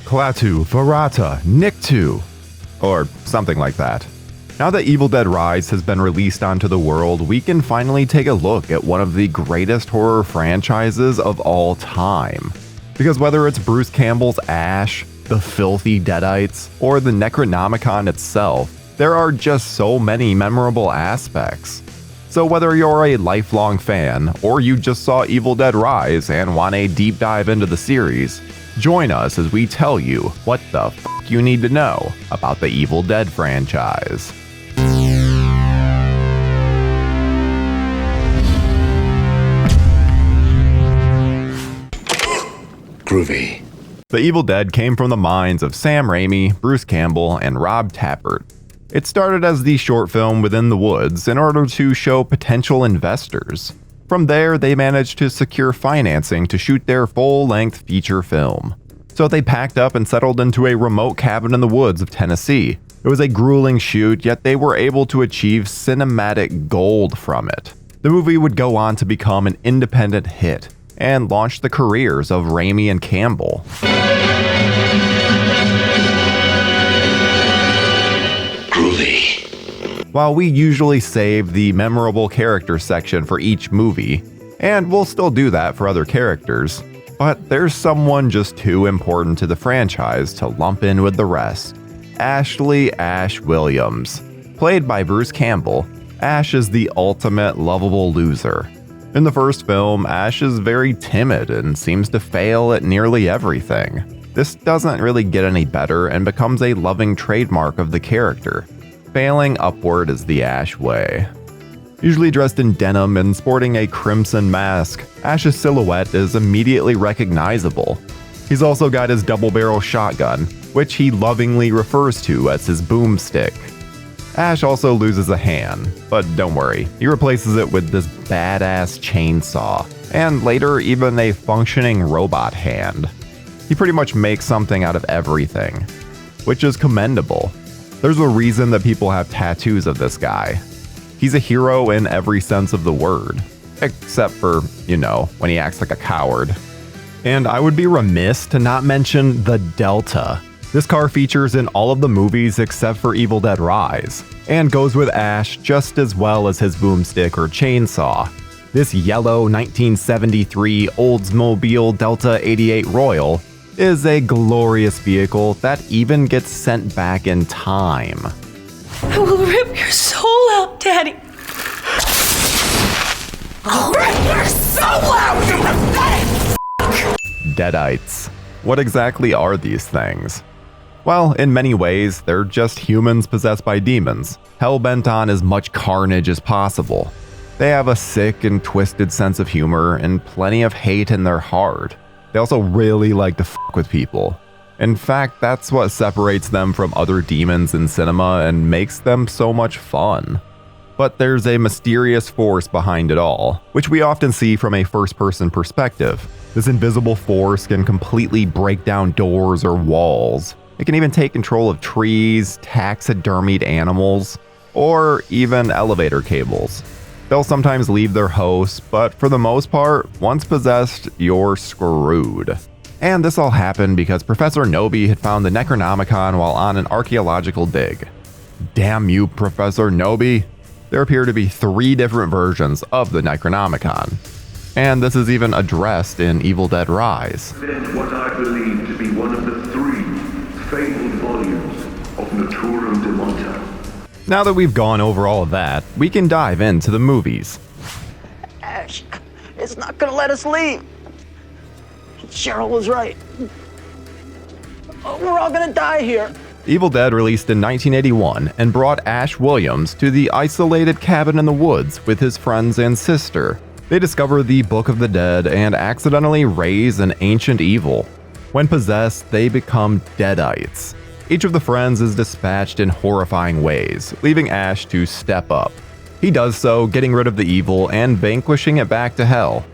Klaatu, Varata, Nikto, or something like that. Now that Evil Dead Rise has been released onto the world, we can finally take a look at one of the greatest horror franchises of all time. Because whether it's Bruce Campbell's Ash, the filthy Deadites, or the Necronomicon itself, there are just so many memorable aspects. So whether you're a lifelong fan, or you just saw Evil Dead Rise and want a deep dive into the series, join us as we tell you what the f*** you need to know about the Evil Dead franchise. Groovy. The Evil Dead came from the minds of Sam Raimi, Bruce Campbell, and Rob Tapert. It started as the short film Within the Woods in order to show potential investors. From there, they managed to secure financing to shoot their full-length feature film. So they packed up and settled into a remote cabin in the woods of Tennessee. It was a grueling shoot, yet they were able to achieve cinematic gold from it. The movie would go on to become an independent hit, and launched the careers of Raimi and Campbell. Groovy. While we usually save the memorable character section for each movie, and we'll still do that for other characters, but there's someone just too important to the franchise to lump in with the rest. Ashley Ash Williams. Played by Bruce Campbell, Ash is the ultimate lovable loser. In the first film, Ash is very timid and seems to fail at nearly everything. This doesn't really get any better and becomes a loving trademark of the character. Failing upward is the Ash way. Usually dressed in denim and sporting a crimson mask, Ash's silhouette is immediately recognizable. He's also got his double-barrel shotgun, which he lovingly refers to as his boomstick. Ash also loses a hand, but don't worry, he replaces it with this badass chainsaw, and later even a functioning robot hand. He pretty much makes something out of everything, which is commendable. There's a reason that people have tattoos of this guy. He's a hero in every sense of the word, except for, when he acts like a coward. And I would be remiss to not mention the Delta. This car features in all of the movies except for Evil Dead Rise, and goes with Ash just as well as his boomstick or chainsaw. This yellow 1973 Oldsmobile Delta 88 Royal is a glorious vehicle that even gets sent back in time. I will rip your soul out, Daddy. I'll rip your soul out, you pathetic Deadites. What exactly are these things? Well, in many ways, they're just humans possessed by demons, hell-bent on as much carnage as possible. They have a sick and twisted sense of humor and plenty of hate in their heart. They also really like to fuck with people. In fact, that's what separates them from other demons in cinema and makes them so much fun. But there's a mysterious force behind it all, which we often see from a first-person perspective. This invisible force can completely break down doors or walls. It can even take control of trees, taxidermied animals, or even elevator cables. They'll sometimes leave their host, but for the most part, once possessed, you're screwed. And this all happened because Professor Noby had found the Necronomicon while on an archaeological dig. Damn you, Professor Noby! There appear to be 3 different versions of the Necronomicon. And this is even addressed in Evil Dead Rise. Then what I believe to be one of the 3 fabled volumes of Naturum de Monta. Now that we've gone over all of that, we can dive into the movies. Ash, it's not gonna let us leave. Cheryl was right. We're all gonna die here. Evil Dead released in 1981 and brought Ash Williams to the isolated cabin in the woods with his friends and sister. They discover the Book of the Dead and accidentally raise an ancient evil. When possessed, they become Deadites. Each of the friends is dispatched in horrifying ways, leaving Ash to step up. He does so, getting rid of the evil and vanquishing it back to hell.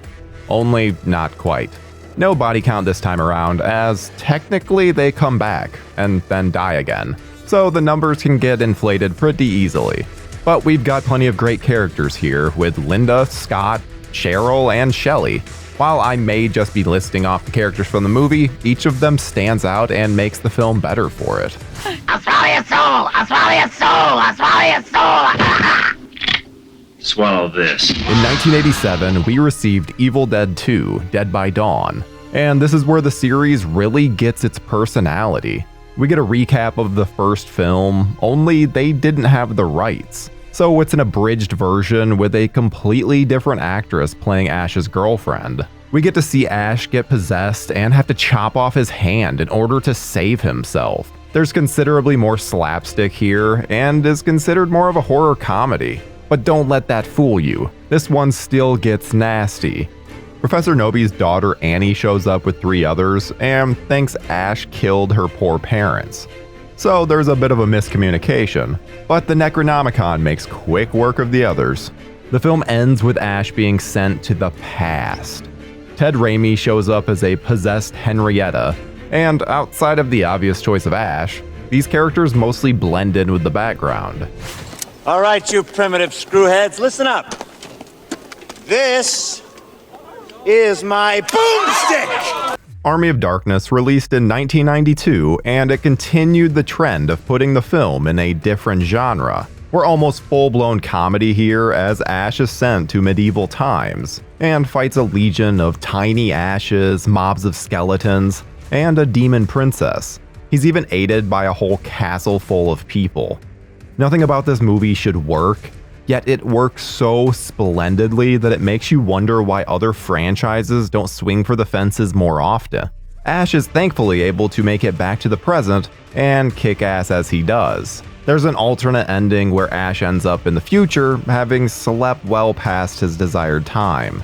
Only not quite. No body count this time around, as technically they come back and then die again, so the numbers can get inflated pretty easily. But we've got plenty of great characters here with Linda, Scott, Cheryl, and Shelley. While I may just be listing off the characters from the movie, each of them stands out and makes the film better for it. I'll swallow your soul! I'll swallow your soul! I'll swallow your soul! Swallow this. In 1987, we received Evil Dead 2: Dead by Dawn, and this is where the series really gets its personality. We get a recap of the first film, only they didn't have the rights. So it's an abridged version with a completely different actress playing Ash's girlfriend. We get to see Ash get possessed and have to chop off his hand in order to save himself. There's considerably more slapstick here, and is considered more of a horror comedy. But don't let that fool you, this one still gets nasty. Professor Nobi's daughter Annie shows up with 3 others and thinks Ash killed her poor parents. So there's a bit of a miscommunication, but the Necronomicon makes quick work of the others. The film ends with Ash being sent to the past. Ted Raimi shows up as a possessed Henrietta, and outside of the obvious choice of Ash, these characters mostly blend in with the background. All right, you primitive screwheads, listen up. This is my boomstick! Army of Darkness released in 1992, and it continued the trend of putting the film in a different genre. We're almost full-blown comedy here as Ash is sent to medieval times, and fights a legion of tiny ashes, mobs of skeletons, and a demon princess. He's even aided by a whole castle full of people. Nothing about this movie should work, yet it works so splendidly that it makes you wonder why other franchises don't swing for the fences more often. Ash is thankfully able to make it back to the present and kick ass as he does. There's an alternate ending where Ash ends up in the future, having slept well past his desired time.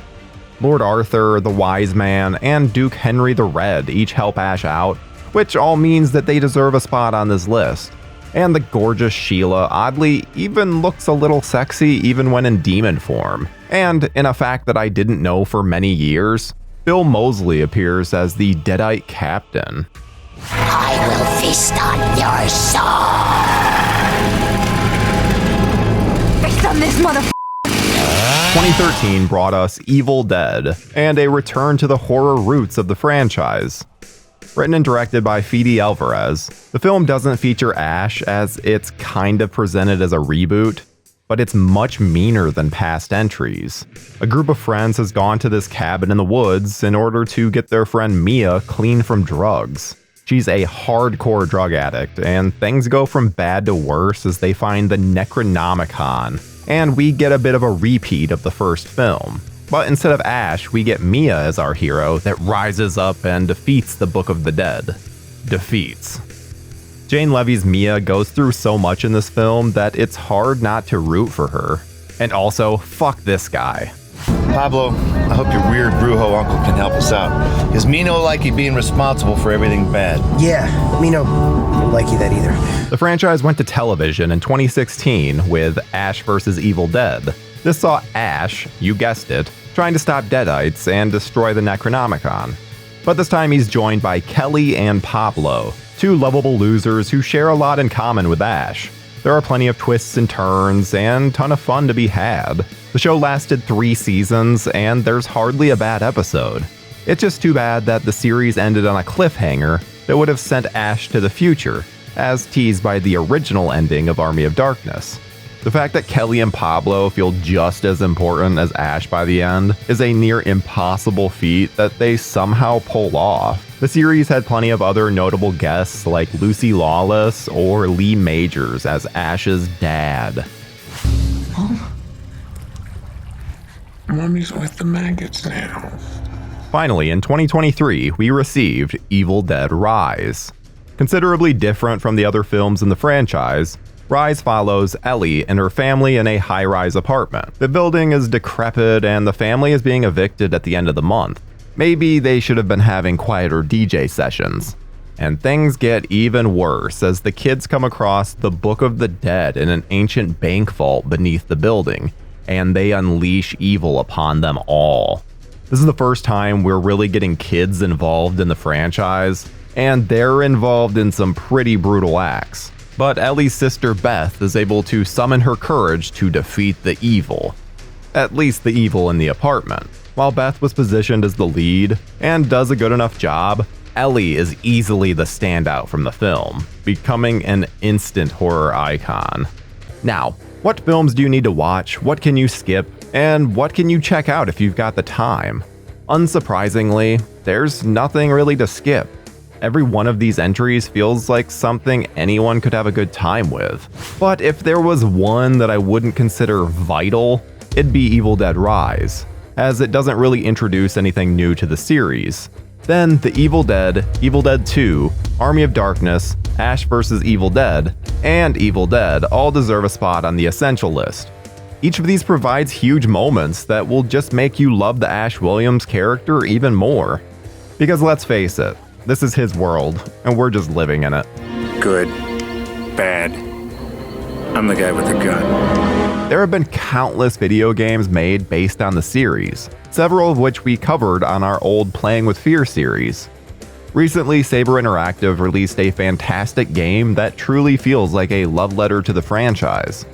Lord Arthur, the Wise Man, and Duke Henry the Red each help Ash out, which all means that they deserve a spot on this list. And the gorgeous Sheila oddly even looks a little sexy even when in demon form. And in a fact that I didn't know for many years, Bill Moseley appears as the Deadite captain. I will feast on your soul! Feast on this motherfucker! 2013 brought us Evil Dead, and a return to the horror roots of the franchise. Written and directed by Fede Alvarez, the film doesn't feature Ash as it's kind of presented as a reboot, but it's much meaner than past entries. A group of friends has gone to this cabin in the woods in order to get their friend Mia clean from drugs. She's a hardcore drug addict, and things go from bad to worse as they find the Necronomicon, and we get a bit of a repeat of the first film. But instead of Ash, we get Mia as our hero that rises up and defeats the Book of the Dead. Defeats. Jane Levy's Mia goes through so much in this film that it's hard not to root for her. And also, fuck this guy. Pablo, I hope your weird Brujo uncle can help us out. Is Mino like he being responsible for everything bad? Yeah, Mino don't like you that either. The franchise went to television in 2016 with Ash vs. Evil Dead. This saw Ash, you guessed it, trying to stop Deadites and destroy the Necronomicon. But this time he's joined by Kelly and Pablo, 2 lovable losers who share a lot in common with Ash. There are plenty of twists and turns and ton of fun to be had. The show lasted 3 seasons and there's hardly a bad episode. It's just too bad that the series ended on a cliffhanger that would have sent Ash to the future, as teased by the original ending of Army of Darkness. The fact that Kelly and Pablo feel just as important as Ash by the end is a near impossible feat that they somehow pull off. The series had plenty of other notable guests like Lucy Lawless or Lee Majors as Ash's dad. Mommy's with the maggots now. Finally, in 2023, we received Evil Dead Rise. Considerably different from the other films in the franchise, Rise follows Ellie and her family in a high-rise apartment. The building is decrepit and the family is being evicted at the end of the month. Maybe they should have been having quieter DJ sessions. And things get even worse as the kids come across the Book of the Dead in an ancient bank vault beneath the building, and they unleash evil upon them all. This is the first time we're really getting kids involved in the franchise, and they're involved in some pretty brutal acts. But Ellie's sister Beth is able to summon her courage to defeat the evil. At least the evil in the apartment. While Beth was positioned as the lead and does a good enough job, Ellie is easily the standout from the film, becoming an instant horror icon. Now, what films do you need to watch, what can you skip, and what can you check out if you've got the time? Unsurprisingly, there's nothing really to skip. Every one of these entries feels like something anyone could have a good time with. But if there was one that I wouldn't consider vital, it'd be Evil Dead Rise, as it doesn't really introduce anything new to the series. Then the Evil Dead, Evil Dead 2, Army of Darkness, Ash vs. Evil Dead, and Evil Dead all deserve a spot on the essential list. Each of these provides huge moments that will just make you love the Ash Williams character even more. Because let's face it, this is his world, and we're just living in it. Good. Bad. I'm the guy with the gun. There have been countless video games made based on the series, several of which we covered on our old Playing with Fear series. Recently, Saber Interactive released a fantastic game that truly feels like a love letter to the franchise.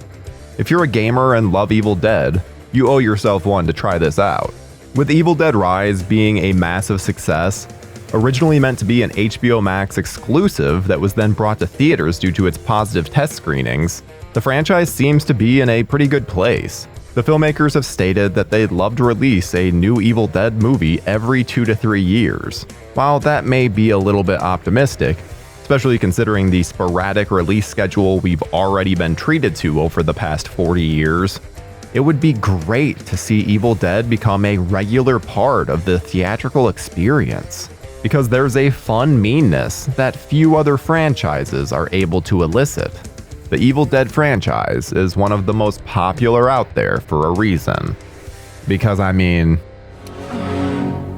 If you're a gamer and love Evil Dead, you owe yourself one to try this out. With Evil Dead Rise being a massive success, originally meant to be an HBO Max exclusive that was then brought to theaters due to its positive test screenings, the franchise seems to be in a pretty good place. The filmmakers have stated that they'd love to release a new Evil Dead movie every 2 to 3 years. While that may be a little bit optimistic, especially considering the sporadic release schedule we've already been treated to over the past 40 years, it would be great to see Evil Dead become a regular part of the theatrical experience, because there's a fun meanness that few other franchises are able to elicit. The Evil Dead franchise is one of the most popular out there for a reason. Because, I mean...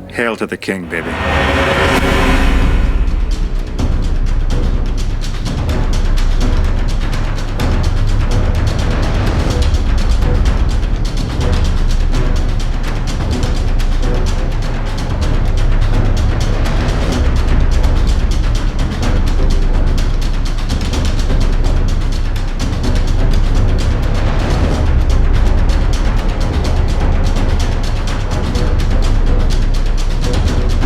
Hail to the king, baby.